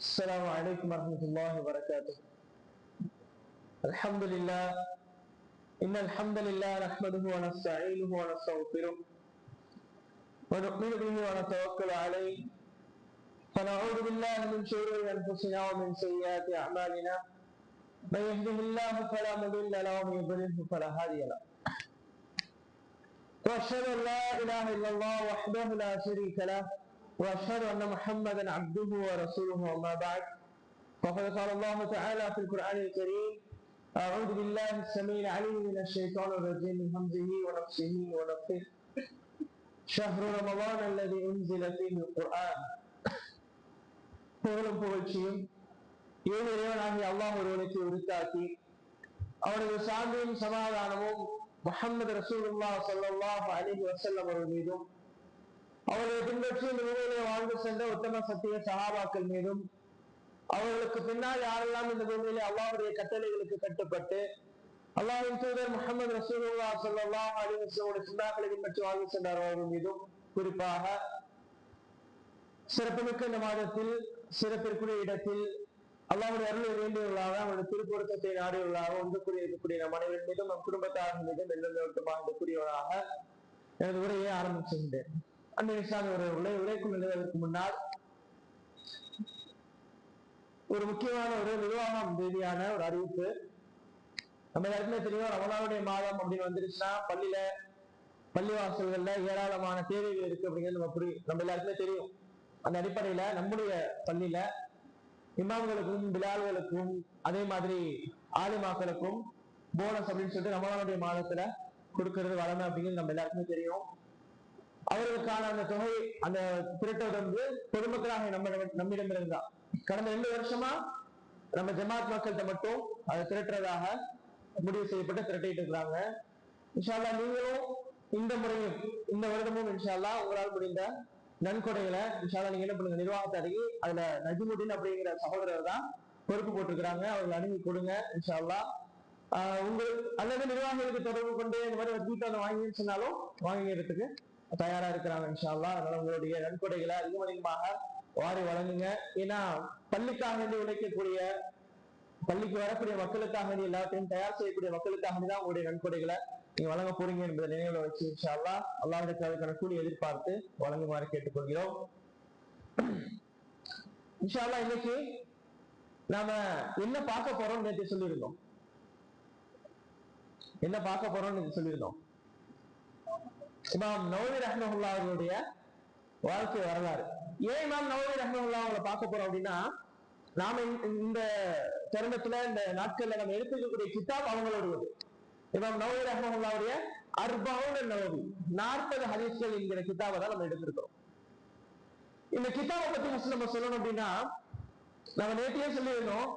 السلام عليكم ورحمة الله وبركاته. الحمد لله إن الحمد لله نحمده ونستعينه ونستغفره ونؤمن به ونتوكل عليه فنعوذ بالله من شرور أنفسنا ومن سيئات أعمالنا من يهده الله فلا مضل له ومن يضلل فلا هادي له وأشهد أن لا إله إلا الله وحده لا شريك له وأشهد أن محمدا عبده ورسوله أما بعد فقد قال الله تعالى في القرآن الكريم أعوذ بالله السميع العليم من الشيطان الرجيم من همزه ونفسه ونفثه شهر رمضان الذي أنزل فيه القرآن. புகழும் புகழ்ச்சியும் ஏழு இறைவனாகிய அல்லாஹ் ஒருவனுக்கு உரித்தாக்கி அவரது சாந்தியும் சமாதானமும் முஹம்மது ரசூலுல்லாஹ் ஸல்லல்லாஹு அலைஹி வஸல்லம் அவர்கள் மீதும் அவர்களை பின்பற்றி இந்த பூமியிலே வாழ்ந்து சென்ற உத்தம சத்திய சஹாபாக்கள் மீதும் அவர்களுக்கு பின்னால் யாரெல்லாம் இந்த பூமியிலே அல்லாஹ்வுடைய கட்டளைகளுக்கு கட்டுப்பட்டு அல்லாஹ்வின் தூதர் முஹம்மது ரசூலுல்லாஹ் ஸல்லல்லாஹு அலைஹி வஸல்லம் சுன்னாக்களை பின்பற்றி வாழ்ந்து சென்றவர்கள் மீதும் குறிப்பாக சிறப்புமிக்க இந்த மாதத்தில் சிறப்பிற்குரிய இடத்தில் அல்லாஹ்வுடைய அருளை வேண்டியவர்களாக அவருடைய திருப்பொருத்தத்தை நாடியவர்களாக ஒன்று கூறிய இருக்கக்கூடிய நம் அனைவரின் மீதும் நம் குடும்பத்தாரின் மீதும் எல்லோருமாக கூறியவராக எனது உரையை ஆரம்பிச்சுகின்றேன். அன்பு இஸ்லாமிய உரைக்கும் நிலைவதற்கு முன்னால் ஒரு முக்கியமான ஒரு நிர்வாகம் ரீதியான ஒரு அறிவிப்பு. நம்ம எல்லாருக்குமே தெரியும், ரமலானுடைய மாதம் அப்படின்னு வந்துருச்சுன்னா பள்ளிவாசல்கள்ல ஏராளமான தேவைகள் இருக்கு அப்படிங்கிறது நம்ம எல்லாருக்குமே தெரியும். அந்த அடிப்படையில நம்முடைய பள்ளியில இமாம்களுக்கும் பிலால்களுக்கும் அதே மாதிரி ஆலிமாக்களுக்கும் போனஸ் அப்படின்னு சொல்லிட்டு ரமலானுடைய மாதத்துல கொடுக்கறது வளமை அப்படிங்கிறது நம்ம எல்லாருக்குமே தெரியும். அவர்களுக்கான அந்த தொகை அந்த திரட்டுவது வந்து பொதுமக்களாக நம்மிடம் இருந்தா கடந்த 2 வருஷமா நம்ம ஜமாத் மக்கள்கிட்ட மட்டும் அதை திரட்டுறதாக முடிவு செய்யப்பட்டு திரட்டிட்டு இருக்கிறாங்க. இன்ஷா அல்லாஹ் நீங்களும் இந்த முறையும் இந்த வருடமும் இன்ஷா அல்லாஹ் உங்களால் முடிந்த நன்கொடைகளை இன்ஷா அல்லாஹ் நீங்க என்ன பண்ணுங்க, நிர்வாகத்தை அணுகி அதுல நஜ்முதீன் அப்படிங்கிற சகோதரர் தான் பொறுப்பு போட்டிருக்கிறாங்க, அவர்கள் அணுகி கொடுங்க இன்ஷா அல்லாஹ். உங்களுக்கு அல்லது நிர்வாகிகளுக்கு தொடர்பு கொண்டு இந்த மாதிரி வீட்டை வாங்கின்னு சொன்னாலும் வாங்கிக்கிறதுக்கு தயாரா இருக்கிறாங்க இன்ஷா அல்லாஹ். அதனால உங்களுடைய நன்கொடைகளை அதிகமாக வாரி வழங்குங்க. ஏன்னா பள்ளிக்காக வேண்டி உழைக்கக்கூடிய, பள்ளிக்கு வரக்கூடிய மக்களுக்காக வேண்டி எல்லாத்தையும் தயார் செய்யக்கூடிய மக்களுக்காக வேண்டிதான் உங்களுடைய நன்கொடைகளை நீங்க வழங்க போறீங்க என்பதை நினைவுல வச்சு இன்ஷா அல்லாஹ் அல்லாஹ்வுடைய அதுக்கான கூலி எதிர்பார்த்து வழங்குமாறு கேட்டுக்கொள்கிறோம். இன்ஷா அல்லாஹ் இன்னைக்கு நாம என்ன பார்க்க போறோம் நேற்று சொல்லியிருந்தோம். என்ன பார்க்க போறோம்னு சொல்லியிருந்தோம். இமாம் நவவி ரஹ்மத்துல்லாஹி அவர்களுடைய வாழ்க்கை வரலாறு. ஏன் இமாம் நவவி ரஹ்மத்துல்லாஹி அவங்களை பார்க்க போறோம் அப்படின்னா, நாம இந்த தருணத்துல இந்த நாட்கள்ல நம்ம எடுத்துக்கக்கூடிய கிதாப் அவங்களோட இமாம் நவவி ரஹ்மத்துல்லாஹியுடைய அர்பஊன் நவவி 40 ஹதீஸ்கள் என்கிற கிதாபை தான் நம்ம எடுத்திருக்கோம். இந்த கிதாபை பத்தி நம்ம சொல்லணும் அப்படின்னா, நம்ம நேற்றையே சொல்லியிருந்தோம்,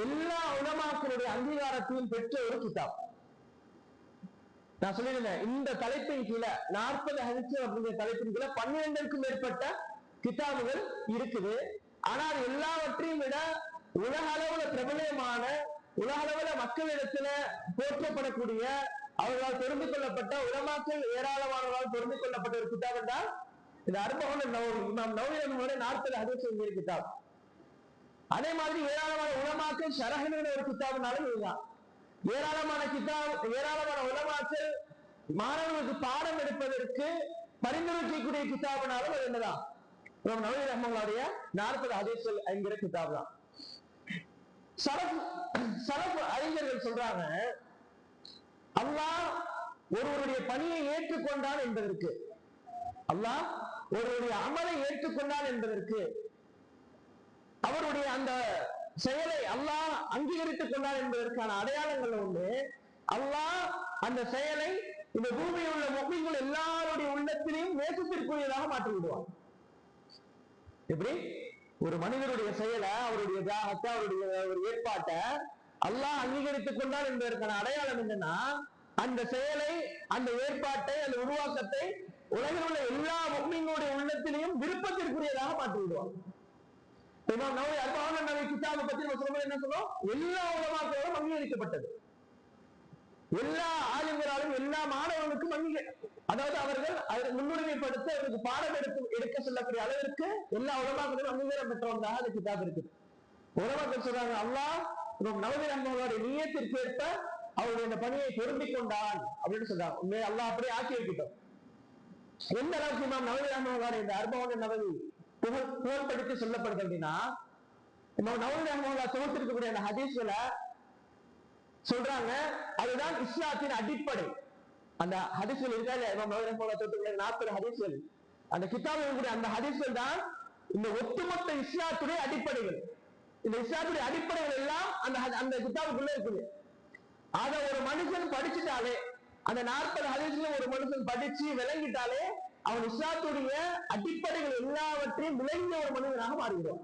எல்லா உலமாக்களுடைய அங்கீகாரத்தையும் பெற்ற ஒரு கிதாப். நான் சொல்லியிருந்தேன், இந்த தலைப்பின் கீழே 40 ஹதீஸ்கள் அப்படிங்கிற தலைப்பின் கீழே 12க்கும் மேற்பட்ட கிதாபுகள் இருக்குது. ஆனால் எல்லாவற்றையும் விட உலக அளவுல பிரபலமான, உலக அளவுல மக்களிடத்துல போற்றப்படக்கூடிய, அவர்களால் தெரிந்து கொள்ளப்பட்ட, உலமாக்கள் ஏராளமானவர்களால் தெரிந்து கொள்ளப்பட்ட ஒரு கிதாப் என்றால் இந்த அர்பஊன் நவவி, இமாம் நவவி ரஹ்மத்துல்லாஹி 40 ஹதீஸ்கள் கிதாப். அதே மாதிரி ஏராளமான உலமாக்கள் ஷரஹ்னுடைய ஒரு கிதாப்னாலும் இதுதான். ஏராளமான உலமாக்கள் மாணவர்களுக்கு பாடம் எடுப்பதற்கு பரிந்துரைக்கக்கூடிய கிதாபுனாலும் அது என்னதான் இமாம் நவவி ரஹ்மத்துல்லாஹியுடைய 40 ஹதீஸ்கள் என்கிற கிதாப் தான். சலஃப் அறிஞர்கள் சொல்றாங்க, அல்லாஹ் ஒருவருடைய பணியை ஏற்றுக்கொண்டான் என்பதற்கு, அல்லாஹ் ஒருவருடைய அமலை ஏற்றுக்கொண்டான் என்பதற்கு, அவருடைய அந்த செயலை அல்லாஹ் அங்கீகரித்துக் கொண்டான் என்பதற்கான அடையாளங்கள் ஒன்று, அல்லாஹ் அந்த செயலை இந்த பூமியில் உள்ள முஃமின்கள் எல்லாருடைய உள்ளத்திலையும் நேசத்திற்குரியதாக மாற்றி விடுவான். எப்படி ஒரு மனிதனுடைய செயலை, அவருடைய தியாகத்தை, அவருடைய ஒரு ஏற்பாட்டை அல்லாஹ் அங்கீகரித்துக் கொண்டான் என்பதற்கான அடையாளம் என்னன்னா, அந்த செயலை, அந்த ஏற்பாட்டை, அந்த உருவாக்கத்தை உலகில் உள்ள எல்லா முஃமின்களுடைய உள்ளத்திலையும் விருப்பத்திற்குரியதாக மாற்றி விடுவான். இமாம் நவவி அர்பஊன் நவவி கிதாபை பத்தி நம்ம சொல்லும்போது என்ன சொல்றோம், எல்லா உலமாக்களோடும் அங்கீகரிக்கப்பட்டது. எல்லா ஆளுங்களாலும் எல்லா மாணவர்களுக்கும் அதாவது அவர்கள் முன்னுரிமைப்படுத்த அவருக்கு பாடம் எடுக்க சொல்லக்கூடிய அளவிற்கு எல்லா உலமாக்களும் அங்கீகாரம் பெற்றவங்களாக அந்த கிதாப் இருக்குது. உலமாக்கள் சொல்றாங்க, அல்லாஹ் நவவி ரஹ்மத்துல்லாஹி நியத்திற்கு ஏற்ப அவருடைய இந்த பணியை பொருந்திக் கொண்டான் அப்படின்னு சொல்றாங்க. உண்மையை அல்லாஹ் அப்படியே ஆக்கி வைக்கிட்டோம். எந்த அளவுக்கு இமாம் நவவி ரஹ்மத்துல்லாஹி இந்த அர்பவுன் நவவி புகழ்படுத்தி சொல்லப்படுது அப்படின்னா, இமாம் நவவி ரஹ்மத்துல்லாஹி தொகுத்திருக்கக்கூடிய அந்த ஹதீஸ்களை சொல்றாங்க, அதுதான் இஸ்லாத்தின் அடிப்படை. அந்த ஹதீஸ்கள் இருக்கா இல்லையா, இமாம் நவவி ரஹ்மத்துல்லாஹி தொகுத்திருக்கக்கூடிய 40 ஹதீஸ்கள், அந்த கிதாபில் இருக்கக்கூடிய அந்த ஹதீஸ்கள் தான் இந்த ஒட்டுமொத்த இஸ்லாத்துடைய அடிப்படைகள். இந்த இஸ்லாத்துடைய அடிப்படைகள் எல்லாம் அந்த கிதாபுக்குள்ள இருக்குது. அதை ஒரு மனுஷன் படிச்சுட்டாலே, அந்த 40 ஹதீஸ்ல ஒரு மனுஷன் படிச்சு விளங்கிட்டாலே அவன் இஸ்லாத்துடைய அடிப்படைகள் எல்லாவற்றையும் விளங்கிய ஒரு மனிதனாக மாறுகிறான்.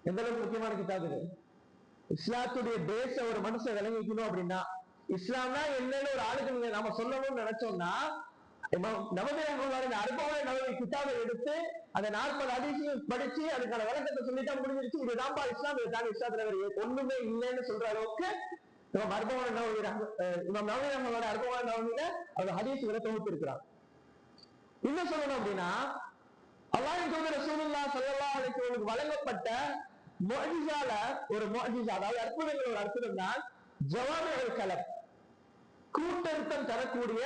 எந்த அளவுக்கு முக்கியமான கிதாப் இது. இஸ்லாத்துடைய பேச ஒரு மனுஷன் விளங்கிக்கணும் அப்படின்னா, இஸ்லாம்னா என்னன்னு ஒரு ஆளுக்கு நாம சொல்லணும்னு நினைச்சோம்னா, நவவி ரஹ்மத்துல்லாஹி அர்பவுன் நவவி கிதாபை எடுத்து அந்த 40 ஹதீஸையும் படிச்சு அதுக்கான விளக்கத்தை சொல்லிட்டா முடிஞ்சிருச்சு. இதுதான் இஸ்லாம், இதுதான் இஸ்லாத்துல ஒண்ணுமே இல்லைன்னு சொல்ற அளவுக்கு இமாம் அர்பவுன் நவவி ரஹ்மத்துல்லாஹி அர்பவுன் நவவியில அவர் ஹதீஸ்களை தொகுத்து இருக்கிறார். என்ன சொல்லணும் அப்படின்னா, அல்லாஹ்வின் தூதர் ரசூலுல்லாஹி ஸல்லல்லாஹு அலைஹி வஸல்லம் வழங்கப்பட்ட முஅஜிஸால ஒரு முஅஜிஸா, அதாவது அற்புதங்கள் ஒரு அற்புதம் தான் ஜவாமிஉல் கலம், கூட்டறுத்தம் தரக்கூடிய,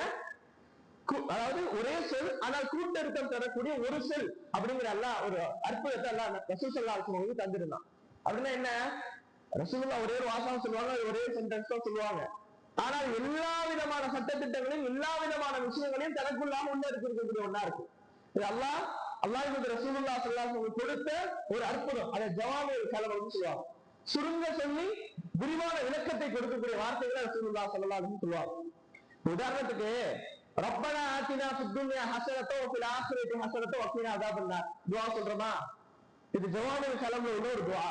அதாவது ஒரே சொல் ஆனால் கூட்டறுத்தம் தரக்கூடிய ஒரு சொல் அப்படிங்கிற அல்லாஹ் ஒரு அற்புதத்தை அல்லாஹ் ரசூல் ஸல்லல்லாஹு அலைஹி வஸல்லம் தந்திருந்தான். அப்படின்னா என்ன, ரசூலுல்லாஹ் ஒரே ஒரு வாசகம் சொல்லுவாங்க, ஒரே சென்டென்ஸ் தான் சொல்லுவாங்க. ஆனால் எல்லா விதமான சட்டத்திட்டங்களையும் எல்லா விதமான விஷயங்களையும் தனக்குள்ளாம இருக்கக்கூடிய ஒண்ணா இருக்கு. இது அல்லாஹ்வுடைய ரசூலுல்லாஹ் ஸல்லல்லாஹு அலைஹி வஸல்லம் கொடுத்த ஒரு அற்புதம். அதை ஜவாமிஉல் கலம் சொல்லுவாங்க. சுருங்க சொல்லி விரிவான விளக்கத்தை கொடுக்கக்கூடிய வார்த்தைகளை ரசூலுல்லாஹ் ஸல்லல்லாஹு அலைஹி வஸல்லம் சொல்லுவாங்க. உதாரணத்துக்கு, ரப்பனா ஆத்தினா ஃபித் துன்யா ஹஸனத்தன் வ ஃபில் ஆখিরাতি ஹஸனத்தன் வ கினா அஸாபன்னார் துஆ சொல்றோமா? இது ஜவாமிஉல் கலம்ல உள்ள ஒரு துஆ.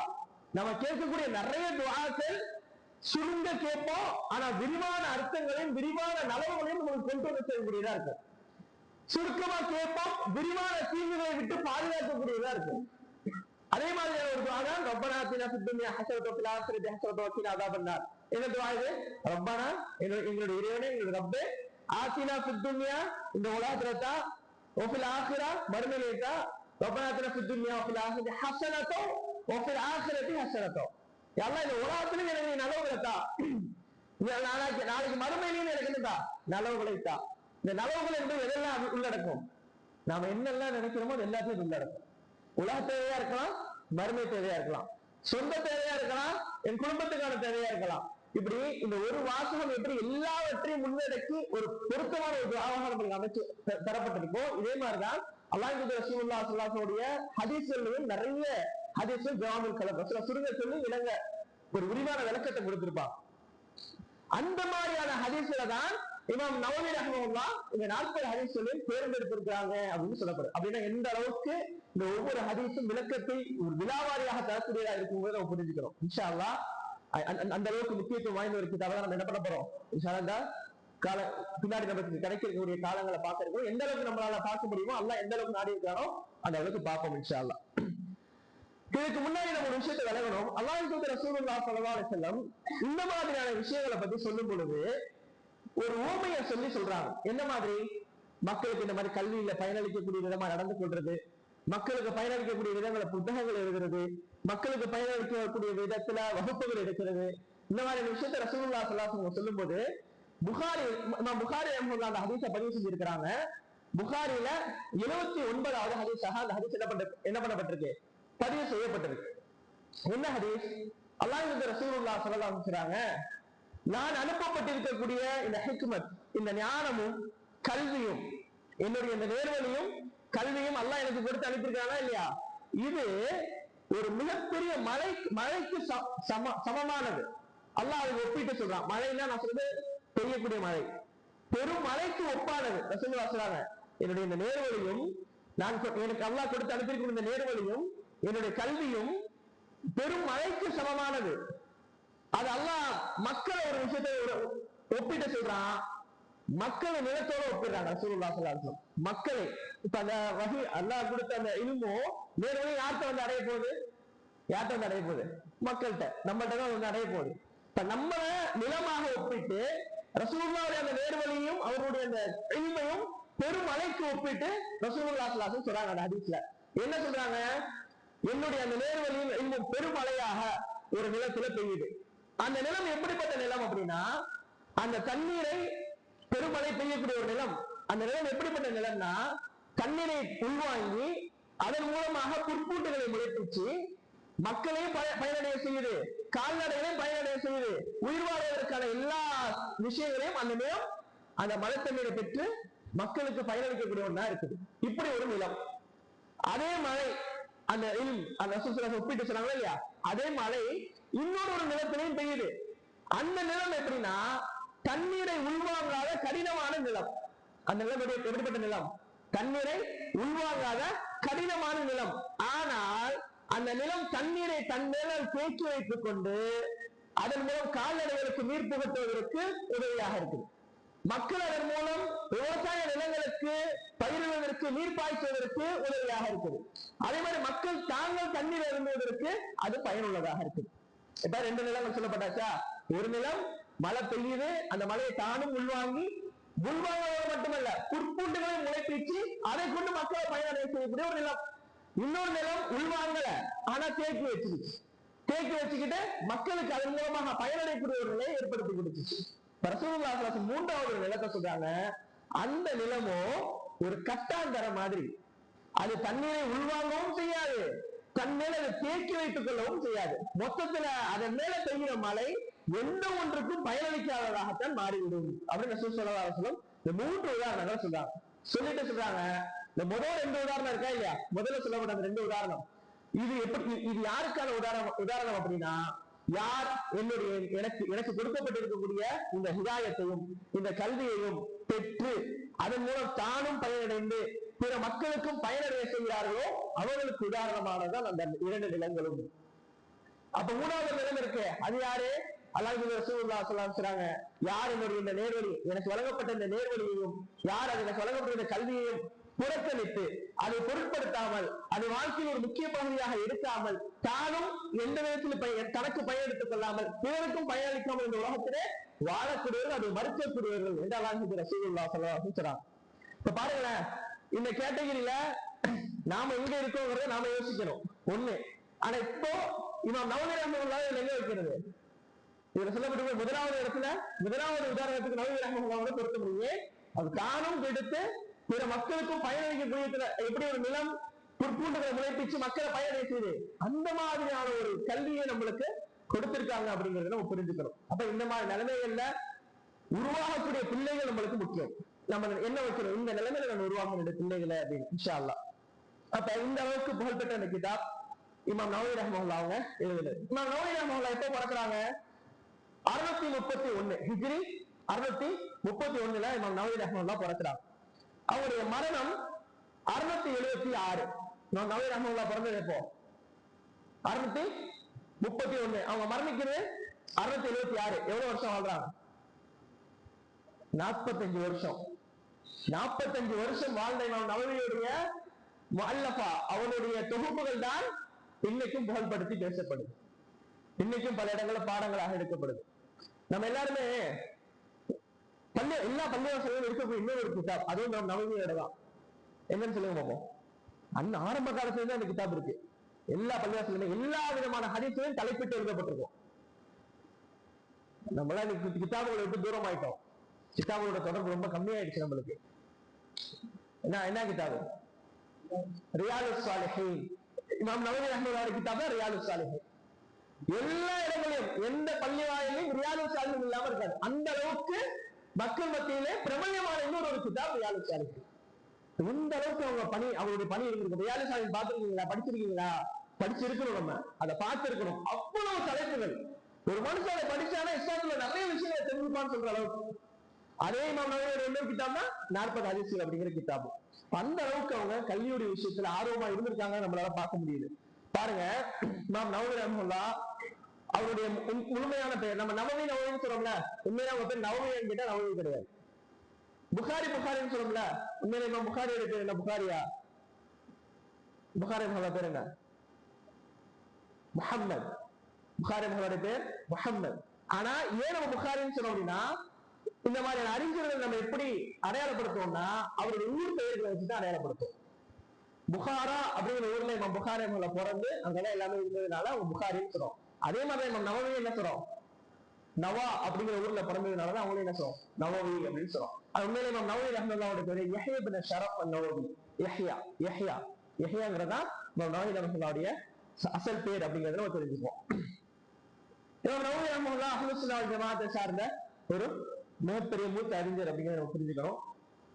நம்ம கேட்கக்கூடிய நிறைய துஆக்கள் சுருங்க கேட்போம், ஆனா விரிவான அர்த்தங்களையும் விரிவான நலவுகளையும் உங்களுக்கு கொண்டு வந்து செய்யக்கூடியதா இருக்கு. சுருக்கமா கேட்போம், விரிவான தீங்குகளை விட்டு பாதுகாக்கக்கூடியதா இருக்கு. அதே மாதிரியான ஒரு துஆ தான் ரப்பனா ஆத்தினா ஃபித் துன்யா ஹஸனத்தன் வ ஃபில் ஆখিরাতি ஹஸனத்தன் வ கினா அஸாபன்னார். என்ன துஆ இது? ரப்பனா, எங்களுடைய இறைவனே, எங்களுடைய ரப்பே, ஆத்தினா ஃபித் துன்யா, இந்த உலகத்துல தான், வ ஃபில் ஆখিরা, மறுமையிலே தான், ரப்பனா ஆத்தினா ஃபித் துன்யா வ ஃபில் ஆখিরাতি ஹஸனத்தன் வ ஃபில் ஆখিরাতি ஹஸனத்தன். அல்லாஹ் இந்த உலகத்திலும் எனக்கு நலவுகளை தா, நாளைக்கு மறுமையிலையும் எனக்கு என்னதா நலவுகளை தா. இந்த நலவுகள் என்பது எதெல்லாம் உள்ளடக்கும்? நாம என்னெல்லாம் நினைக்கிறோமோ அது எல்லாத்தையும் உள்ளடக்கும். உலக தேவையா இருக்கலாம், மறுமை தேவையா இருக்கலாம், சொந்த தேவையா இருக்கலாம், என் குடும்பத்துக்கான தேவையா இருக்கலாம். இப்படி இந்த ஒரு வாசகம் எப்படி எல்லாவற்றையும் முன்னெடுத்து ஒரு பொருத்தமான ஒரு துஆவாக நம்மளுக்கு அமைச்சு தரப்பட்டிருக்கோ, இதே மாதிரிதான் அல்லாஹ்வின் தூதர் ரசூலுல்லாஹி ஸல்லல்லாஹு அலைஹி வஸல்லம் ஹதீஸ்களிலும் நிறைய ஹதீஸ்கள் ஜவாமிஉல் கலம் சுருங்க சொல்லி விளங்க ஒரு விரிவான விளக்கத்தை கொடுத்திருப்பாங்க. அந்த மாதிரியான ஹதீஸ்களை தான் இமாம் நவவி ரஹ்மத்துல்லாஹ் இந்த 40 ஹதீஸ்களையும் தேர்ந்தெடுத்திருக்கிறாங்க அப்படின்னு சொல்லப்படுது. அப்படின்னா எந்த அளவுக்கு இந்த ஒவ்வொரு ஹதீஸும் விளக்கத்தை ஒரு விலாவாரியாக தரக்கூடியதா இருக்குங்கிறத நம்ம புரிஞ்சுக்கிறோம். இன்ஷா அல்லாஹ் அந்த அளவுக்கு முக்கியத்துவம் வாய்ந்த ஒரு கிதாபை நம்ம என்ன பண்ண போறோம், இன்ஷா அல்லாஹ் கால பின்னாடி நமக்கு கிடைக்கக்கூடிய காலங்களை பார்க்க இருக்கோம். எந்த அளவுக்கு நம்மளால பார்க்க முடியுமோ அல்லாஹ் எந்த அளவுக்கு நாடி இருக்காரோ அந்த அளவுக்கு பார்ப்போம் இன்ஷா அல்லாஹ். இதுக்கு முன்னாடி நம்ம ஒரு விஷயத்தை விளங்கணும். அல்லாஹ்வின் தூதர் ரசூலுல்லாஹி ஸல்லல்லாஹு அலைஹி வஸல்லம் இந்த மாதிரியான விஷயங்களை பத்தி சொல்லும் பொழுது ஒரு ஊமையை சொல்றாங்க. என்ன மாதிரி? மக்களுக்கு இந்த மாதிரி கல்வியில பயனளிக்கக்கூடிய விதமா நடந்து கொள்றது, மக்களுக்கு பயனளிக்கக்கூடிய விதங்களை புத்தகங்கள் எழுதுறது, மக்களுக்கு பயனளிக்கக்கூடிய விதத்துல வகுப்புகள் எடுக்கிறது, இந்த மாதிரி விஷயத்தை ரசூலுல்லாஹி ஸல்லல்லாஹு அலைஹி வஸல்லம் சொல்லும் போது புகாரி ரஹ்மத்துல்லாஹி அந்த ஹதீஸை பதிவு செஞ்சிருக்கிறாங்க. புகாரில 79வது ஹதீஸாக அந்த ஹதீஸ் என்ன பண்ணப்பட்டிருக்கு, பதிவு செய்யப்பட்டிருக்கு. என்ன ஹதீஸ்? அல்லாஹ்வின் தூதர் ரசூலுல்லாஹி ஸல்லல்லாஹு அலைஹி வஸல்லம் சொல்றாங்க, நான் அனுப்பப்பட்டிருக்கக்கூடிய இந்த ஹிக்மத், இந்த ஞானமும் கல்வியும், என்னுடைய இந்த நேர்வழியும் கல்வியும் அல்லாஹ் எனக்கு கொடுத்து அனுப்பியிருக்கானா இல்லையா, இது ஒரு மிகப்பெரிய மழைக்கு சமமானது. அல்லாஹ் அதை ஒப்பிட்டு சொல்றான். மழைன்னா நான் சொல்றது பெய்யக்கூடிய மழை, பெரும் மழைக்கு ஒப்பானது. ரசூலுல்லாஹி சொல்றாங்க, என்னுடைய இந்த நேர்வழியும், நான் எனக்கு அல்லாஹ் கொடுத்து அனுப்பியிருக்கும் இந்த நேர்வழியும் என்னுடைய கல்வியும் பெரும் மழைக்கு சமமானது. அது அல்லாஹ் மக்களை ஒரு விஷயத்தை ஒப்பிட்டு சொல்றான், மக்களை நிலத்தோட ஒப்பிடுறாங்க ரசூலுல்லாஹி ஸல்லல்லாஹு அலைஹி வஸல்லம். மக்களை இப்ப அந்த வஹி அல்லாஹ் கொடுத்த அந்த இல்மோ நேர்வழி யார்கிட்ட வந்து அடைய போகுது? யார்கிட்ட வந்து அடைய போகுது? மக்கள்கிட்ட, நம்மகிட்ட தான் வந்து அடைய போகுது. இப்ப நம்ம நிலமாக ஒப்பிட்டு ரசூலுல்லாஹ்வுடைய அந்த நேர்வழியையும் அவருடைய அந்த இல்மையும் பெருமலைக்கு ஒப்பிட்டு ரசூலுல்லாஹி ஸல்லல்லாஹு அலைஹி வஸல்லம் சொல்றாங்க அந்த ஹதீஸ்ல. என்ன சொல்றாங்க? என்னுடைய அந்த நேர்வழியும் இல்மும் பெருமழையாக ஒரு நிலத்துல பெய்யுது. அந்த நிலம் எப்படிப்பட்ட நிலம் அப்படின்னா, அந்த தண்ணீரை பெருமழை பெய்யக்கூடிய ஒரு நிலம். அந்த நிலம் எப்படிப்பட்ட நிலம்னா, தண்ணீரை உள்வாங்கி அதன் மூலமாக புற்பூட்டுகளை முளைப்பிச்சு மக்களையும் பயனடைய செய்யுது, கால்நடைகளையும் பயனடைய செய்யுது, உயிர் வாழ்வதற்கான எல்லா விஷயங்களையும் அந்த நிலம் அந்த மழை தண்ணீரை பெற்று மக்களுக்கு பயனளிக்கக்கூடிய ஒன்றா இருக்குது. இப்படி ஒரு நிலம். அதே மழை அந்த ஒப்பிட்டு சொன்னாங்க இல்லையா, அதே மழை இன்னொரு ஒரு நிலத்திலையும் பெய்யுது. அந்த நிலம் எப்படின்னா தண்ணீரை உள்வாங்காத கடினமான நிலம். அந்த நிலம் எப்படிப்பட்ட நிலம்? தண்ணீரை உள்வாங்காத கடினமான நிலம். ஆனால் அந்த நிலம் தண்ணீரை தன் மேலால் தேக்கி வைத்துக் கொண்டு அதன் மூலம் கால்நடைகளுக்கு நீர் புகட்டுவதற்கு உதவியாக இருக்குது. மக்கள் அதன் மூலம் விவசாய நிலங்களுக்கு பயிரிடுவதற்கு நீர் பாய்ச்சுவதற்கு உதவியாக இருக்குது. அதே மாதிரி மக்கள் தாங்கள் தண்ணீர் அருந்துவதற்கு அது பயனுள்ளதாக இருக்குது. இப்ப ரெண்டு நிலங்கள் சொல்லப்பட்டாச்சா. ஒரு நிலம் மழை பெய்யுது, அந்த மழையை தானும் உள்வாங்கி உள்வாங்குவது மட்டுமல்ல புற்பூண்டுகளை முளைப்பிச்சு அதை கொண்டு மக்களை பயனடைய செய்யக்கூடிய ஒரு நிலம். இன்னொரு நிலம் உள்வாங்கல, ஆனா தேக்கி வச்சிருச்சு. தேக்கி வச்சுக்கிட்டு மக்களுக்கு அதன் மூலமாக பயனடையக்கூடிய ஒரு நிலையை ஏற்படுத்தி கொடுத்துச்சு. ரசூலுல்லாஹி மூன்றாவது நிலத்தை சொல்றாங்க. அந்த நிலமோ ஒரு கட்டாந்தர மாதிரி. அது தண்ணீரை உள்வாங்கவும் செய்யாது, தன் மேல அதை தேக்கி வைத்துக் கொள்ளவும் செய்யாது. மொத்தத்துல அதன் மேல பெய்கிற மழை எந்த ஒன்றுக்கும் பயனளிக்காததாகத்தான் மாறிவிடும் அப்படின்னு ரசூல் ஸல்லல்லாஹு அலைஹி வஸல்லம் இந்த மூன்று உதாரணங்களை சொல்றாங்க. சொல்லிட்டு சொல்றாங்க, இந்த முதல் ரெண்டு உதாரணம் இருக்கா இல்லையா, முதல்ல சொல்லப்பட்ட அந்த ரெண்டு உதாரணம், இது யாருக்கான உதாரணம் அப்படின்னா, யார் எனக்கு கொடுக்கப்பட்டிருக்கக்கூடிய இந்த ஹிதாயத்தையும் இந்த கல்வியையும் பெற்று அதன் மூலம் தானும் பயனடைந்து பிற மக்களுக்கும் பயனடைய செய்கிறார்களோ அவர்களுக்கு உதாரணமானதான் அந்த இரண்டு நிலங்களும். அப்ப மூணாவது நிலம் இருக்கு, அது யாரு? அல்லாஹ் ரசூலுல்லாஹி ஸல்லல்லாஹு அலைஹி வஸல்லம் சொல்றாங்க, யார் என்னுடைய இந்த நேர்வழி, எனக்கு வழங்கப்பட்ட இந்த நேர்வழியையும் யார் அது எனக்கு வழங்கப்பட்ட இந்த கல்வியையும் புறக்கணித்து அதை பொருட்படுத்தாமல் அதை வாழ்க்கையில் ஒரு முக்கிய பகுதியாக எடுக்காமல் தானும் எந்த விதத்தில் தனக்கு பயனெடுத்துக் கொள்ளாமல் பிறருக்கும் பயனளிக்காமல் இந்த உலகத்திலே வாழக்கூடியவர்கள், அதை மறுக்கக்கூடியவர்கள் என்று அல்லாஹ் ரசூலுல்லாஹி ஸல்லல்லாஹு அலைஹி வஸல்லம் சொல்றாங்க. இப்ப பாருங்களேன், இந்த கேட்டகிரியில நாம எங்க இருக்கோங்கிறத நாம யோசிக்கணும் ஒண்ணு. ஆனா இப்போ இமாம் நவவி ரஹ்மத்துல்லாஹி எங்க வைக்கிறது? இதுல சொல்லப்பட்ட முதலாவது இடத்துல முதலாவது உதாரணத்துக்கு நவவி ரஹ்மத்துல்லாஹி பொருத்த முடியும். அது தானும் கெடுத்து பிற மக்களுக்கும் பயனளிக்கக்கூடிய எப்படி ஒரு நிலம் புற்பூண்டுகளை முளைப்பிச்சு மக்களை பயனடைய செய்து அந்த மாதிரியான ஒரு கல்வியை நம்மளுக்கு கொடுத்திருக்காங்க அப்படிங்கறத நம்ம புரிஞ்சுக்கணும். அப்ப இந்த மாதிரி நிலைமைகள்ல உருவாகக்கூடிய பிள்ளைகள் நம்மளுக்கு முக்கியம். நம்ம என்ன வைக்கணும், இந்த நிலைமையில நம்ம உருவாக்கணும் பிள்ளைகளை அப்படின்னு இன்ஷா அல்லாஹ். அப்ப இந்த அளவுக்கு புகழ்பெற்ற இந்த கிதாப் இமாம் நவவி ரஹ்மத்துல்லாஹி அவங்க எழுதுனது. இமாம் நவவி ரஹ்மத்துல்லாஹி எப்போ பிறக்கிறாங்க? 631 ஹிஜ்ரி 631 இமாம் நவவி ரஹ்மத்துல்லாஹி பிறக்கிறாங்க. அவருடைய மரணம் 676. நவவி ரஹ்மத்துல்லாஹி பிறந்தது எப்போ? 631. அவங்க மரணிக்கிறது 676. எவ்வளவு வருஷம் வாழ்றாங்க? 45 வருஷம். 45 வருஷம் வாழ்ந்த இமாம் நவவியுடைய முஅல்லஃபா அவருடைய தொகுப்புகள் தான் இன்னைக்கும் புகழ்படுத்தி பேசப்படுது. இன்னைக்கும் பல இடங்கள்ல பாடங்களாக எடுக்கப்படுது. நம்ம எல்லாருமே எல்லா பள்ளிவாசலும் இருக்கக்கூடிய இன்னொரு ஒரு கிதாப், அதுவும் நம்ம நவவியோட தான். என்னன்னு சொல்லுங்க பார்ப்போம். அந்த ஆரம்ப காலத்துல இருந்து அந்த கிதாப் இருக்கு. எல்லா பள்ளிவாசலுமே எல்லா விதமான ஹதீஸையும் தலைப்பிட்டு எழுதப்பட்டிருக்கும். நம்மளால கிதாபுகளை விட்டு தூரம் ஆயிட்டோம். கிதாபுகளோட தொடர்பு ரொம்ப கம்மியாயிடுச்சு நம்மளுக்கு. என்ன கிதாபு? ரியாலுஸ் ஸாலிஹீன். இமாம் நவவி ரஹ்மத்துல்லாஹி கிதாப் தான் ரியாலுஸ் ஸாலிஹீன். எல்லா இடங்களிலும் எந்த பள்ளி வாயிலும் ரியாலுஸ் ஸாலிஹீன் இல்லாம இருக்காது. அந்த அளவுக்கு மக்கள் மத்தியிலே பிரபல்யமான இன்னொரு ஒரு கிதாப் ரியாலுஸ் ஸாலிஹீன். இந்த அளவுக்கு அவங்க பணி, அவருடைய பணி இருக்கு. ரியாலுஸ் ஸாலிஹீன் பார்த்திருக்கீங்களா? படிச்சிருக்கீங்களா? படிச்சிருக்கணும். நம்ம அதை பார்த்திருக்கணும். அவ்வளவு தலைப்புகள். ஒரு மனுஷன் அதை படிச்சானா இஸ்லாத்துல நிறைய விஷயங்களை தெரிஞ்சுப்பான்னு சொல்ற அளவுக்கு. அதே இமாம் நவவியோட இன்னொரு கிதாப் தான் 40 ஹதீஸ்கள் அப்படிங்கிற கிதாபு. அந்த அளவுக்கு அவங்க கல்வியுடைய விஷயத்துல ஆர்வமா இருந்திருக்காங்க, நம்மளால பார்க்க முடியுது. பாருங்க, இமாம் நவவி ரஹ்மத்துல்லாஹி அவருடைய முழுமையான பெயர், நம்ம நவவின்னு சொல்றோம்ல, உண்மையில அவங்க பேர் நவவின்னு கேட்டா நவவி கிடையாது. புகாரின்னு சொல்றோம்ல, உண்மையில இமாம் புகாரியோட பேர் என்ன? புகாரியா? புகாரி பேர் என்ன? முஹம்மது. புகாரி பேர் முஹம்மது. ஆனா ஏன் நம்ம புகாரின்னு சொல்றோம் அப்படின்னா, இந்த மாதிரியான அறிஞர்கள் நம்ம எப்படி அடையாளப்படுத்துவோம்னா அவருடைய ஊர் பெயர்களை வச்சுதான் அடையாளப்படுத்தும். புகாரா அப்படிங்கிற ஊர்ல நம்ம புகாரி பிறந்து அங்கெல்லாம் எல்லாமே இருந்ததுனால அவங்க புகாரின்னு சொல்றோம். அதே மாதிரி நம்ம நவவி என்ன சொல்றோம், நவா அப்படிங்கிற ஊர்ல பிறந்ததுனாலதான் அவங்களும் என்ன சொல்றோம், நவவி அப்படின்னு சொல்றோம். அது உண்மையிலே நம்ம நவவி ரஹ்மத்துல்லாஹி பேரு யஹ்யா பின் ஷரஃப் அன்-நவவி. யஹ்யாங்கிறதா நம்ம நவவி ரஹ்மத்துல்லாஹுடைய அசல் பேர் அப்படிங்கிறத நம்ம தெரிஞ்சுக்குவோம். நவவி ரஹ்மத்துல்லாஹ் அஹ்லுஸ் சுன்னah வல் ஜமாஅத்தை சார்ந்த ஒரு மிகப்பெரிய மூத்த அறிஞர் அப்படிங்கிறத நம்ம புரிஞ்சுக்கணும்.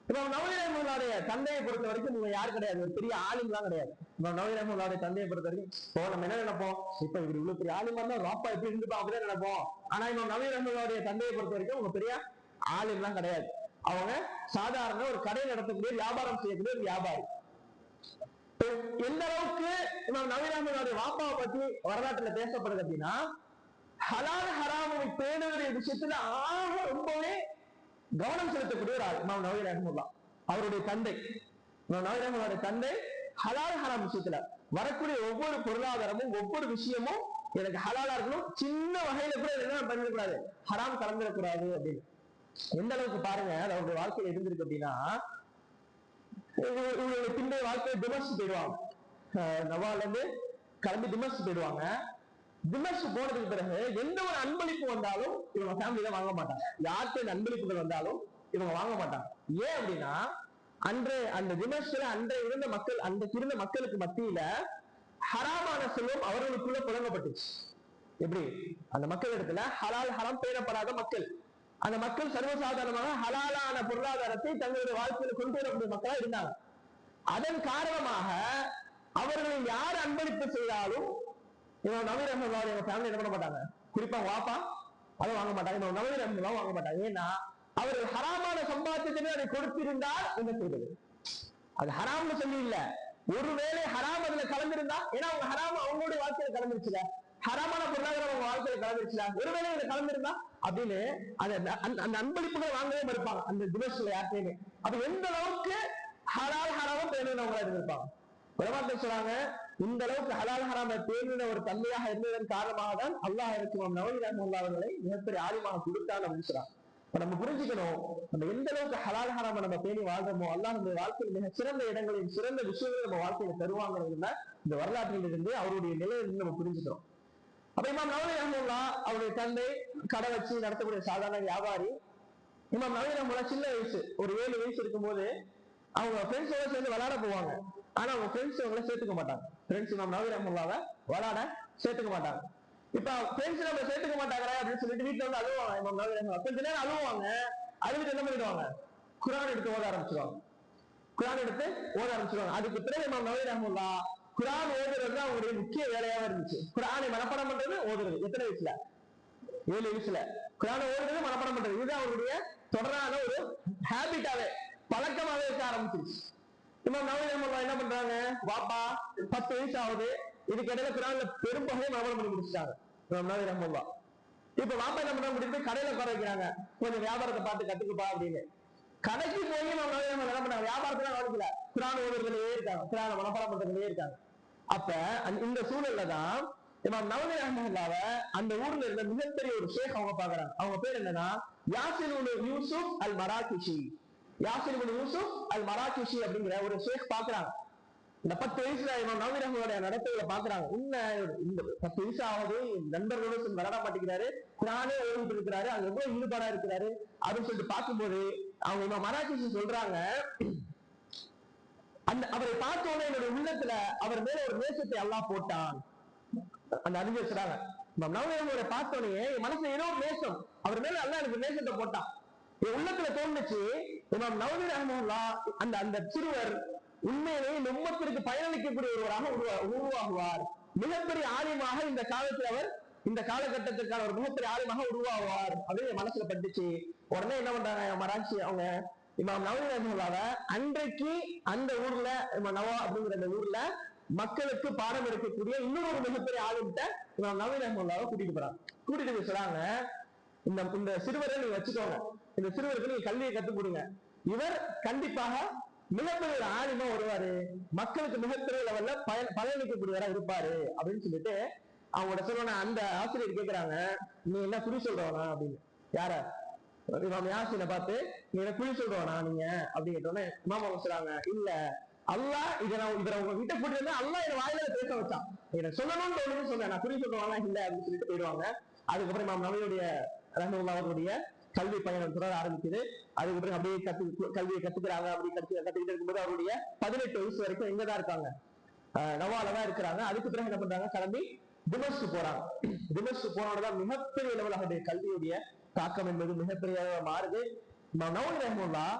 இப்போ நவவி ரஹ்மத்துல்லாஹுடைய தந்தையை பொறுத்த வரைக்கும் நீங்க யார் கிடையாது, ஒரு பெரிய ஆலிம்லாம் கிடையாது. நவவி ரஹ்மத்துல்லாஹுடைய தந்தையை பொறுத்த வரைக்கும் இப்போ நம்ம என்ன நினைப்போம், இப்ப இவர் இவ்வளவு பெரிய ஆலிமா இருந்தா வாப்பா எப்படி இருந்துப்பா அப்படிதான் நினைப்போம். ஆனா இப்போ நவவி ரஹ்மத்துல்லாஹுடைய தந்தையை பொறுத்த வரைக்கும் அவங்க பெரிய ஆலிம்லாம் கிடையாது. அவங்க சாதாரண ஒரு கடை நடத்தக்கூடிய வியாபாரம் செய்யக்கூடிய ஒரு வியாபாரி. எந்த அளவுக்கு நவவி ரஹ்மத்துல்லாஹுடைய வாப்பாவை பத்தி வரலாற்றுல பேசப்படுது அப்படின்னா, ஹலால் ஹராமை பேணுகிற விஷயத்துல ரொம்பவே கவனம் செலுத்தக்கூடிய ஒரு ஆள் இமாம் நவவி ரஹ்மத்துல்லாஹ். அவருடைய தந்தை இமாம் நவவி ரஹ்மத்துல்லாஹுடைய தந்தை ஹலால் ஹராம் விஷயத்துல வரக்கூடிய ஒவ்வொரு பொருளாதாரமும் ஒவ்வொரு விஷயமும் எனக்கு ஹலாலா இருக்கணும், சின்ன வகையில கூட என்ன பண்ணிடக்கூடாது, ஹராம் கலந்துடக்கூடாது அப்படின்னு. எந்த அளவுக்கு பாருங்க அவருடைய வாழ்க்கையில இருந்திருக்கு அப்படின்னா, பிந்தைய வாழ்க்கையை திமஷ் போயிடுவாங்க. நவால இருந்து கிளம்பி திமஷ் போயிடுவாங்க. திமஷ் போனதுக்கு பிறகு எந்த ஒரு அன்பளிப்பு வந்தாலும் இவங்க ஃபேமிலியில வாங்க மாட்டாங்க. யாருக்கு அன்பளிப்புகள் வந்தாலும் இவங்க வாங்க மாட்டாங்க. ஏன் அப்படின்னா, அந்த திமஷ்ல இருந்த மக்களுக்கு மத்தியில ஹராமான செல்வம் அவர்களுக்குள்ள புழங்கப்பட்டுச்சு. எப்படி அந்த மக்கள் இடத்துல ஹலால் ஹராம் பேணப்படாத மக்கள், அந்த மக்கள் சர்வசாதாரணமாக ஹலாலான பொருளாதாரத்தை தங்களுடைய வாழ்க்கையில கொண்டு வரக்கூடிய மக்களா இருந்தாங்க. அதன் காரணமாக அவர்களில் யார் அன்பளிப்பு செய்தாலும் இவன் நவவி ரஹ்மத்துல்லாஹி ஃபேமிலி என்ன பண்ண மாட்டாங்க, குறிப்பா வாப்பா அதை வாங்க மாட்டாங்க, இவன் நவவி ரஹ்மத்துல்லாஹ் வாங்க மாட்டாங்க. ஏன்னா அவர்கள் ஹராமான சம்பாத்தியத்திலே அதை கொடுத்திருந்தால் என்ன செய்வது, அது ஹராம்னு சொல்லி இல்ல, ஒருவேளை ஹராம் அதுல கலந்திருந்தா, ஏன்னா அவங்க ஹராம் அவங்களுடைய வாழ்க்கையில கலந்துருச்சுல, ஹராமான பொருளாதாரம் அவங்க வாழ்க்கையில கலந்துருச்சுல, ஒருவேளை இதுல கலந்திருந்தா அப்படின்னு அந்த அன்பளிப்புகளை வாங்கவே மறுப்பாங்க அந்த திவசத்துல யார்கிட்டயுமே. அப்ப எந்த அளவுக்கு ஹலால் ஹராமும் பேணுனவங்களா இருந்திருப்பாங்க. உலமாக்கள் சொல்றாங்க, இந்த அளவுக்கு ஹலால் ஹராம பேணுன ஒரு தன்மையாக இருந்ததன் காரணமாக தான் அல்லாஹ் இருக்கும் நவவி ரஹ்மத்துல்லாஹி அவர்களை மிகப்பெரிய ஆலிமாக கொடுத்தான் அப்படின்னு சொல்றாங்க. நம்ம புரிஞ்சுக்கணும், நம்ம எந்த அளவுக்கு ஹலால் ஹராம நம்ம பேணி வாழ்றோமோ அல்லாஹ் நம்ம வாழ்க்கையில் மிக சிறந்த இடங்களில் சிறந்த விஷயங்களை நம்ம வாழ்க்கையில தருவாங்கிறதுல இந்த வரலாற்றில் இருந்து அவருடைய நிலையிலிருந்து நம்ம புரிஞ்சுக்கிறோம். அப்ப இமாம் நவவி ரஹ்மத்துல்லாஹ் அவருடைய தந்தை கடை வச்சு நடத்தக்கூடிய சாதாரண வியாபாரி. இமாம் நவவி ரஹ்மத்துல்லாஹ் சின்ன வயசு, ஒரு 7 வயசு இருக்கும்போது அவங்க ஃப்ரெண்ட்ஸோட சேர்ந்து விளையாட போவாங்க. ஆனா அவங்க ஃப்ரெண்ட்ஸ் அவங்களை சேர்த்துக்க மாட்டாங்க. ஃப்ரெண்ட்ஸ் இமாம் நவவி ரஹ்மத்துல்லாஹ்வை விளையாட சேர்த்துக்க மாட்டாங்க. இப்ப ஃப்ரெண்ட்ஸ் நம்ம சேர்த்துக்க மாட்டாங்க அப்படின்னு சொல்லிட்டு வீட்டுல வந்து அழுவாங்க. இமாம் நவவி ரஹ்மத்துல்லாஹ் கொஞ்ச நேரம் அழுவாங்க. அழுவிட்டு என்ன பண்ணிடுவாங்க, குர்ஆன் எடுத்து ஓத ஆரம்பிச்சிருவாங்க. அதுக்கு பிறகு இமாம் நவவி ரஹ்மத்துல்லாஹ் குர்ஆன் ஓதுறது அவங்களுடைய முக்கிய வேலையாக இருந்துச்சு. குர்ஆனை மனப்பாடம் பண்றது, ஓதுறது. எத்தனை வயசுல? 7 வயசுல குர்ஆனை ஓதுறது மனப்பாடம் பண்றது, இதுதான் அவருடைய தொடரான ஒரு ஹேபிட்டாவே பழக்கமாவே இருக்க ஆரம்பிச்சிருச்சு. இமாம் நவவி ரஹ்மத்துல்லாஹ் என்ன பண்றாங்க, வாப்பா 10 வயசு ஆகுது, இதுக்கு இடையில குர்ஆன்ல பெரும்பகுதியை மனப்பாடம் பண்ணி முடிச்சிட்டாங்க இமாம் நவவி ரஹ்மத்துல்லாஹ். இப்ப வாப்பா என்ன பண்றாங்க, முடிச்சு கடையில உட்கார வைக்கிறாங்க, கொஞ்சம் வியாபாரத்தை பார்த்து கத்துக்குப்பா அப்படின்னு. கடைக்கு போய் நம்ம என்ன பண்ணாங்க, வியாபாரத்துல கவனிக்கல, குர்ஆன் ஓதுறதுலயே இருக்காங்க, குர்ஆனை மனப்பாடம் பண்றதுலயே இருக்காங்க. அப்ப இந்த சூழல்ல தான் இமாம் நவவி ரஹ்மத்துல்லாஹ்வை அந்த ஊர்ல இருந்த மிகப்பெரிய ஒரு ஷேக் அவங்க பாக்குறாங்க. அவங்க பேர் என்னன்னா யாசிர் இப்னு யூசுப் அல் மராகிஷி. யாசிர் இப்னு யூசுப் அல் மராகிஷி அப்படிங்கிற ஒரு ஷேக் பாக்குறாங்க. இந்த 10 வயசுல இமாம் நவவி ரஹ்மத்துல்லாஹ்வுடைய நடத்தைகளை பாக்குறாங்க. இந்த 10 வயசு ஆகுது, நண்பர்களோட விளையாட மாட்டேங்கிறாரு, குர்ஆனே ஓதிட்டு இருக்கிறாரு, அது எவ்வளவு ஈடுபாடா இருக்கிறாரு அப்படின்னு சொல்லிட்டு பார்க்கும்போது அவங்க இமாம் மராகிஷி சொல்றாங்க, அவரை பார்த்த உடனே என்னுடைய உள்ளத்துல அவர் மேல ஒரு நேசத்தை அல்லாஹ் போட்டான். அந்த அறிஞர் சொல்றாங்க, இமாம் நவவி ரஹ்மத்துல்லாஹ்வை பார்த்த உடனே என் மனசுல ஏதோ ஒரு நேசம், அவர் மேல அல்லாஹ் எனக்கு நேசத்தை போட்டான். என் உள்ளத்துல தோணுச்சு, இமாம் நவவி ரஹ்மத்துல்லாஹ் அந்த சிறுவர் உண்மையிலேயே உம்மத்திற்கு பயனளிக்கக்கூடிய ஒருவராக உருவாகுவார், மிகப்பெரிய ஆலிமாக இந்த காலத்தில் அவர் இந்த காலகட்டத்திற்கான ஒரு மிகப்பெரிய ஆலிமாக உருவாகுவார் அப்படின்னு மனசுல பட்டுச்சு. உடனே என்ன பண்றாங்க மராட்சி, அவங்க இமாம் நவவி ரஹ்மத்துல்லாஹ்வை அன்றைக்கு அந்த ஊர்ல நவா அப்படிங்கிற அந்த ஊர்ல மக்களுக்கு பாடம் எடுக்கக்கூடிய இன்னொரு மிகப்பெரிய ஆளுகிட்ட இமாம் நவவி ரஹ்மத்துல்லாஹ்வை கூட்டிட்டு போறாங்க. கூட்டிட்டு போய் சொல்றாங்க, இந்த சிறுவரை நீங்க வச்சுக்கோங்க, இந்த சிறுவருக்கு நீங்க கல்வியை கற்றுக் கொடுங்க, இவர் கண்டிப்பாக மிகப்பெரிய ஒரு ஆலிமா வருவாரு, மக்களுக்கு மிகப்பெரிய லெவல்ல பயனளிக்கக்கூடியவரா இருப்பாரு அப்படின்னு சொல்லிட்டு அவங்களோட சொல்லுவாங்க. அந்த ஆசிரியர் கேட்கிறாங்க, நீ என்ன குறி சொல்றவனா அப்படின்னு. யார? இமாம் யாசினை பார்த்து நீங்க குழி சொல்றோம்னா நீங்க அப்படின்னு கேட்டோன்னே இமாம் அவங்க சொல்றாங்க இல்ல அல்லாஹ் இதை உங்க கிட்ட கூட்டிட்டு அல்லாஹ் என் வாயில பேச வச்சான், எனக்கு சொல்லணும்னு தோணுன்னு சொன்னேன், நான் குறி சொல்லுவாங்க இல்ல அப்படின்னு சொல்லிட்டு போயிடுவாங்க. அதுக்கப்புறம் இமாம் நபியுடைய ரஹ்மத்துல்லாஹி அவர்களுடைய கல்வி பயணம் தொடர ஆரம்பிக்குது. அதுக்கப்புறம் அப்படியே கல்வியை கத்துக்கிறாங்க. அப்படி கத்துக்கிட்டு இருக்கும்போது அவருடைய 18 வயசு வரைக்கும் எங்கதான் இருக்காங்க, நவாலதான் இருக்கிறாங்க. அதுக்கு பிறகு என்ன பண்றாங்க, கிளம்பி திமஸ்கு போறாங்க. திமஸ்கு போனோடதான் மிகப்பெரிய லெவல் அவருடைய கல்வியுடைய தாக்கம் என்பது மிகப்பெரிய மாறுது. நவவி ரஹ்மத்துல்லாஹ்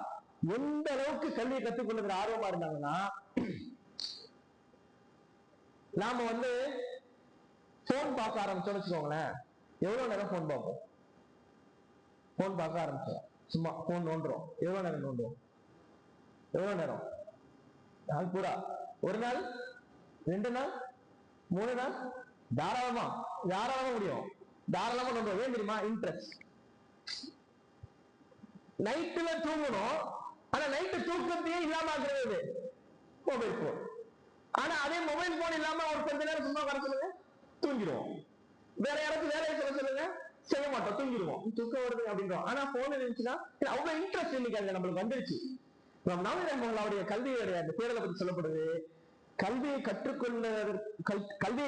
எந்த அளவுக்கு கல்வியை கற்றுக்கொள்ளுங்கிற ஆர்வமா இருந்தாங்கன்னா, நாம போன் பார்க்க ஆரம்பிச்சோம்னு வச்சுக்கோங்களேன், எவ்வளவு நேரம் போன் பார்ப்போம்? போன் பார்க்க ஆரம்பிச்சோம், சும்மா போன் நோண்டுறோம், எவ்வளவு நேரம் நோண்டுவோம்? எவ்வளவு நேரம்? நாள் பூரா, ஒரு நாள், 2 நாள், 3 நாள், தாராளமா முடியும், தாராளமா நோண்டுவோம். ஏன் தெரியுமா? இன்ட்ரெஸ்ட். நைட்டுல தூங்கணும், ஆனா நைட்டு தூக்கத்தையே இல்லாம ஆக்குறது மொபைல் போன். ஆனா அதே மொபைல் போன் இல்லாம ஒரு கொஞ்ச நேரம் சும்மா வர சொல்லுங்க, தூங்கிடுவோம். வேற யாராச்சும் வேலையை சொல்ல சொல்லுங்க, செய்ய மாட்டோம், தூங்கிடுவோம். தூக்கம் வருது அப்படின்றோம். ஆனா போன் இருந்துச்சுன்னா அவ்வளவு இன்ட்ரெஸ்ட் இன்னைக்கு அதுல நம்மளுக்கு வந்துருச்சு. நவவி ரஹ்மத்துல்லாஹுடைய கல்வியுடைய அந்த தேடலை பற்றி சொல்லப்படுது. கல்வியை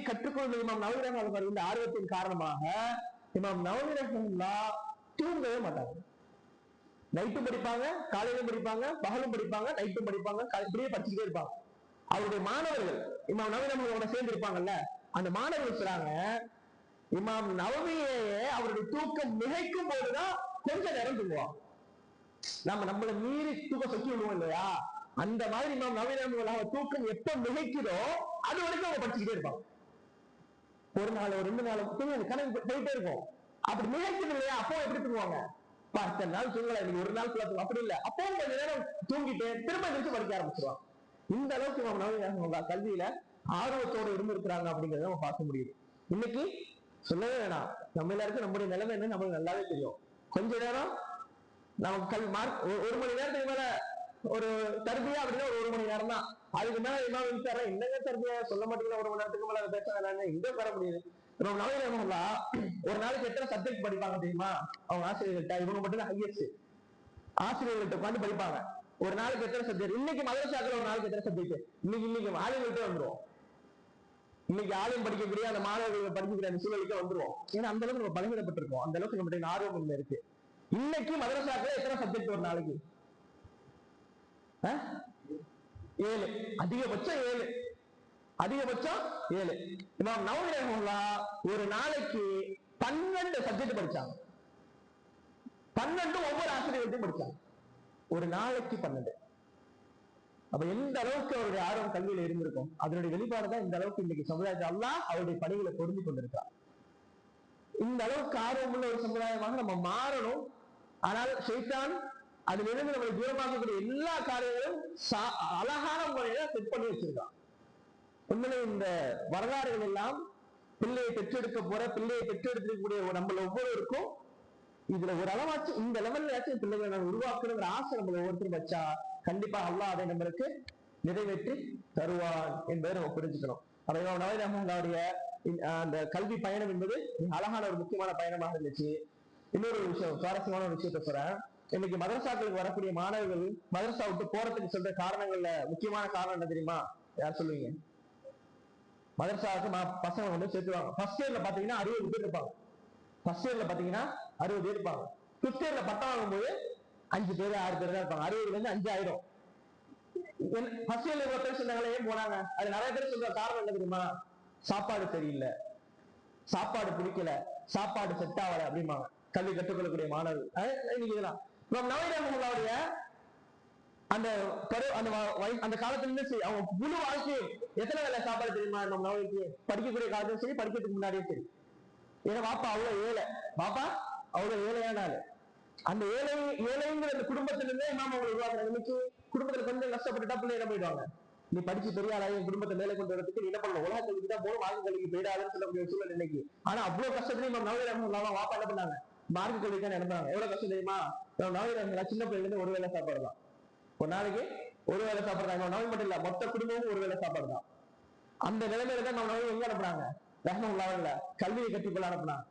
கற்றுக்கொள்ள இமாம் நவவி ரஹ்மத்துல்லாஹி இந்த ஆர்வத்தின் காரணமாக இமாம் நவவி ரஹ்மத்துல்லாஹ் தூங்கவே மாட்டாங்க. நைட்டும் படிப்பாங்க, காலையிலும் படிப்பாங்க, பகலும் படிப்பாங்க, நைட்டும் படிப்பாங்க, இப்படியே படிச்சுட்டே இருப்பாங்க. அவருடைய மாணவர்கள் இமாம் நவவி ரஹ்மத்துல்லாஹோட சேர்ந்து இருப்பாங்கல்ல, அந்த மாணவர்கள் சொல்றாங்க, இமாம் நவவியே அவருடைய தூக்கம் மிகைக்கும் போதுதான் கொஞ்ச நேரம் தூங்குவாங்க. நம்மள மீறி தூக்கம் சொக்கி விடுவோம் இல்லையா, அந்த மாதிரி இமாம் நவவி ரஹ்மத்துல்லாஹ் தூக்கம் எப்ப மிகைக்குதோ அது வரைக்கும் அவங்க படிச்சுக்கிட்டே இருப்பாங்க. ஒரு நாள், ஒரு 2 நாள் தூங்க கணக்கு போயிட்டே இருக்கும். அப்படி மிகைக்குது இல்லையா, அப்போ எப்படி தூங்குவாங்க? 10 நாள் தூங்கல, இன்னைக்கு ஒரு நாள் அப்படி இல்லை, அப்போ கொஞ்ச நேரம் தூங்கிட்டு திரும்ப எதிர்த்து படிக்க ஆரம்பிச்சிருவாங்க. இந்த அளவுக்கு இமாம் நவவி ரஹ்மத்துல்லாஹ் கல்வியில ஆர்வத்தோடு இருந்திருக்கிறாங்க அப்படிங்கறத நம்ம பார்க்க முடியுது. இன்னைக்கு சொல்லவே வேணாம், நம்ம எல்லாருக்கும் நம்முடைய நிலைமை என்ன நமக்கு நல்லாவே தெரியும். கொஞ்ச நேரம் நமக்கு ஒரு மணி நேரத்துக்கு மேல ஒரு தர்பியா அப்படின்னா ஒரு மணி நேரம் தான். அதுக்கு மேல இமாம் விசார என்னங்க தர்பியா சொல்ல மாட்டீங்களா, ஒரு மணி நேரத்துக்கு மேல பேச வேணாம், எங்க வர முடியுது? நவவி ரஹ்மத்துல்லாஹ் ஒரு நாளைக்கு எத்தனை சப்ஜெக்ட் படிப்பாங்க தெரியுமா? அவங்க ஆசிரியர்கள்ட்ட, இவங்க மட்டும் தான் ஹையஸ்ட், ஆசிரியர்கள்ட்ட உட்காந்து படிப்பாங்க. ஒரு நாளைக்கு எத்தனை சப்ஜெக்ட்? இன்னைக்கு மதரசாக்கள் ஒரு நாளைக்கு எத்தனை சப்ஜெக்ட்? இன்னைக்கு ஆளுங்கள்ட்டே வந்துருவோம். இன்னைக்கு ஆலயம் படிக்கக்கூடிய அந்த மாணவர்கள் படிக்கக்கூடிய அந்த சூழலுக்கு வந்துருவோம். ஏன்னா அந்த அளவுக்கு நம்ம பலகீனப்பட்டிருக்கோம், அந்த அளவுக்கு நம்மளுடைய ஆர்வம் இல்லை இருக்கு. இன்னைக்கு மதரசாக்கள் எத்தனை சப்ஜெக்ட் ஒரு நாளைக்கு? 7, அதிகபட்சம் 7, அதிகபட்சம் 7. இமாம் நவவி ரஹ்மத்துல்லாஹ் ஒரு நாளைக்கு 12 சப்ஜெக்ட் படிச்சாங்க. 12 ஒவ்வொரு ஆசிரியர்களையும் படிச்சாங்க, ஒரு நாளைக்கு 12. அப்ப எந்த அளவுக்கு அவருடைய ஆர்வம் கல்வியில இருந்திருக்கும், அதனுடைய வெளிப்பாடுதான் இந்த அளவுக்கு இன்னைக்கு சமுதாயத்தை அல்லாஹ் அவருடைய பணிகளை பொருந்தி கொண்டிருக்கிறார். இந்த அளவுக்கு ஆர்வம் உள்ள ஒரு சமுதாயமாக நம்ம மாறணும். ஆனால் ஷைத்தான் அதிலிருந்து நம்மளை தூரமாக்கக்கூடிய எல்லா காரியங்களும் அழகான முறையில செட் பண்ணி வச்சிருக்கான். உண்மையிலே இந்த வரலாறுகள் எல்லாம் பிள்ளையை பெற்றெடுக்கக்கூடிய நம்மள ஒவ்வொருவருக்கும் இதுல ஒரு அளவாச்சு, இந்த லெவல்லாச்சும் பிள்ளைகளை நம்ம உருவாக்கணுங்கிற ஆசை நம்மள ஒவ்வொருத்தரும் வச்சா கண்டிப்பா அல்லாஹ் அதை நம்மளுக்கு நிறைவேற்றி தருவான் என்பதை நம்ம புரிஞ்சுக்கணும். அப்ப இமாம் நவவி ரஹ்மத்துல்லாஹுடைய அந்த கல்வி பயணம் என்பது அழகான ஒரு முக்கியமான பயணமாக இருந்துச்சு. இன்னொரு விஷயம், சுவாரஸ்யமான ஒரு விஷயத்த சொல்றேன். இன்னைக்கு மதரசாக்களுக்கு வரக்கூடிய மாணவர்கள் மதரசா விட்டு போறதுக்கு சொல்ற காரணங்கள்ல முக்கியமான காரணம் என்ன தெரியுமா? யார் சொல்லுவீங்க? மதரசாவுக்கு பசங்க சேர்த்துவாங்க. ஃபர்ஸ்ட் இயர்ல பாத்தீங்கன்னா 60 பேர் இருப்பாங்க. ஃபர்ஸ்ட் இயர்ல பாத்தீங்கன்னா 60 பேர் இருப்பாங்க. ஃபிஃப்த் இயர்ல பட்டம் வாங்கும்போது 5 பேர் 6 பேர் தான் இருப்பாங்க. 60ல இருந்து 5 ஆயிடும். ஃபர்ஸ்ட் இயர்ல இவ்வளவு பேர் சொன்னாங்களே, ஏன் போனாங்க? அது நிறைய பேர் சொல்ற காரணம் என்ன தெரியுமா? சாப்பாடு சரியில்லை, சாப்பாடு பிடிக்கல, சாப்பாடு செட் ஆகல அப்படிம்பாங்க கல்வி கற்றுக்கொள்ளக்கூடிய மாணவர்கள். இதெல்லாம் நவவி ரஹ்மத்துல்லாஹுடைய அந்த காலத்துல இருந்து அவங்க முழு வாழ்க்கை எத்தனை வேலை சாப்பாடு தெரியுமா? நம்ம நவவிக்கு படிக்கக்கூடிய காலத்திலும் சரி, படிக்கிறதுக்கு முன்னாடியும் சரி. ஏன்னா பாப்பா அவ்வளவு ஏழையான ஆளு. அந்த ஏழைங்கிற அந்த குடும்பத்திலிருந்தே இமாம் அவங்க உருவாக்குறாங்க. இன்னைக்கு குடும்பத்துல கொஞ்சம் கஷ்டப்பட்டுட்டா பிள்ளை என்ன போயிடுவாங்க, நீ படிச்சு பெரிய ஆளாயும் குடும்பத்தை மேலே கொண்டு வரதுக்கு நீ என்ன பண்ணணும், உலக கல்விக்கு தான் போகணும், வாழ்க்கை கல்விக்கு போயிடாதுன்னு சொல்லக்கூடிய சூழல் இன்னைக்கு. ஆனா அவ்வளவு கஷ்டத்துலயும் இமாம் நவவி ரஹ்மத்துல்லாஹ் வாப்பா என்ன பண்ணாங்க, மார்க்க கல்விக்கான நடந்தாங்க. எவ்வளவு கஷ்டம் தெரியுமா? நவவி ரஹ்மத்துல்லாஹ் சின்ன பிள்ளைல இருந்து ஒரு வேளை சாப்பாடு தான், ஒரு நாளைக்கு ஒரு வேளை சாப்பிடுறாங்க. நவவி மட்டும் இல்ல, மொத்த குடும்பமும் ஒரு வேளை சாப்பாடு தான். அந்த நிலைமையில தான் நம்ம நவவி எங்க அனுப்புறாங்க? ரஹ்மத்துல்லாஹ் கல்வியை கற்றுக்கொள்ள அனுப்புனாங்க.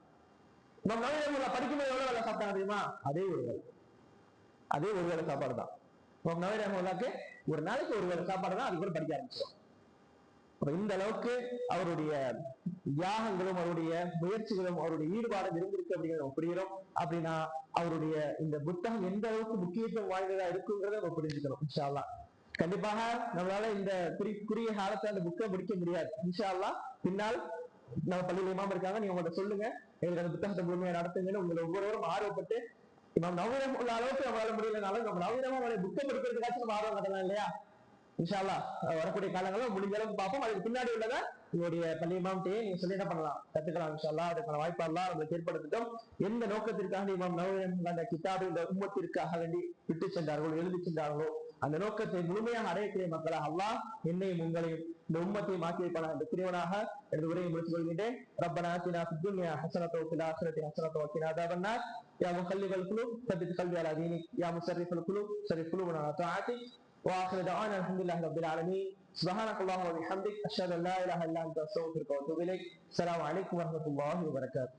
நம்ம நவீன படிக்கும்போது எவ்வளவு வேலை சாப்பிட்டாங்க தெரியுமா? அதே ஒரு வேலை சாப்பாடு தான். நவீனக்கு ஒரு நாளைக்கு ஒரு வேலை சாப்பாடு தான், அதுக்கு படிக்க ஆரம்பிச்சிடும். இந்த அளவுக்கு அவருடைய தியாகங்களும் அவருடைய முயற்சிகளும் அவருடைய ஈடுபாடும் இருந்திருக்கு அப்படிங்கிறத புரிகிறோம். அப்படின்னா அவருடைய இந்த புத்தகம் எந்த அளவுக்கு முக்கியத்துவம் வாய்ந்ததா இருக்குங்கிறத நம்ம புரிஞ்சுக்கணும். இன்ஷா அல்லாஹ் கண்டிப்பாக நம்மளால இந்த குறுகிய காலத்துல அந்த புக்கை முடிக்க முடியாது. இன்ஷா அல்லாஹ் பின்னால் நம்ம பள்ளியில் இமாம் இருக்காங்க, நீங்க உங்கள்கிட்ட சொல்லுங்க, எங்களுக்கு அந்த புத்தகத்தை முழுமையா நடத்துங்கன்னு உங்களை ஒவ்வொருவரும் ஆர்வப்பட்டு இமாம் நவீனம் உள்ள அளவுக்கு நம்மளால முடியலனாலும் நம்ம நவீனமா புக்கை படிக்கிறதுக்காச்சும் நம்ம ஆர்வம் கட்டலாம் இல்லையா? இன்ஷா அல்லாஹ் வரக்கூடிய காலங்களும் முடிஞ்ச அளவுக்கு பார்ப்போம். அதுக்கு பின்னாடி உள்ளதை உங்களுடைய பள்ளி இமாம்கிட்டயே நீங்க சொல்லி என்ன பண்ணலாம், கத்துக்கலாம். இன்ஷா அல்லாஹ் அதுக்கான வாய்ப்பு அல்லாஹ் நம்மளுக்கு ஏற்படுத்திட்டோம். எந்த நோக்கத்திற்காக இமாம் நவீனம் அந்த கிதாபு இந்த உம்மத்திற்காக வேண்டி விட்டு சென்றார்களோ, எழுதி சென்றார்களோ, அந்த நோக்கத்தை முழுமையாக அடையக்கூடிய மக்களாக அல்லாஹ் என்னையும் உங்களையும் இந்த உம்மத்தையும் ஆக்கி வைப்பான அந்த பிரிவனாக எனது உரையை முடித்துக் கொள்கின்றேன். ரப்பனா ஆத்தினா ஃபித் துன்யா ஹஸனத்தன் வ ஃபில் ஆখিরাতি ஹஸனத்தன் வ கினா அஸாபன்னார். யா முகல்லிபல் குலூப் ஸப்பித் கல்பி அலா தீனிக் யா முஸர்ரிஃபல் குலூப் ஸரிஃப் குலூபனா அலா தஆத்திக். وآخر دعوانا الحمد لله رب العالمين. سبحانك اللهم وبحمدك أشهد أن لا إله إلا أنت أستغفرك وأتوب إليك. السلام عليكم ورحمة الله وبركاته.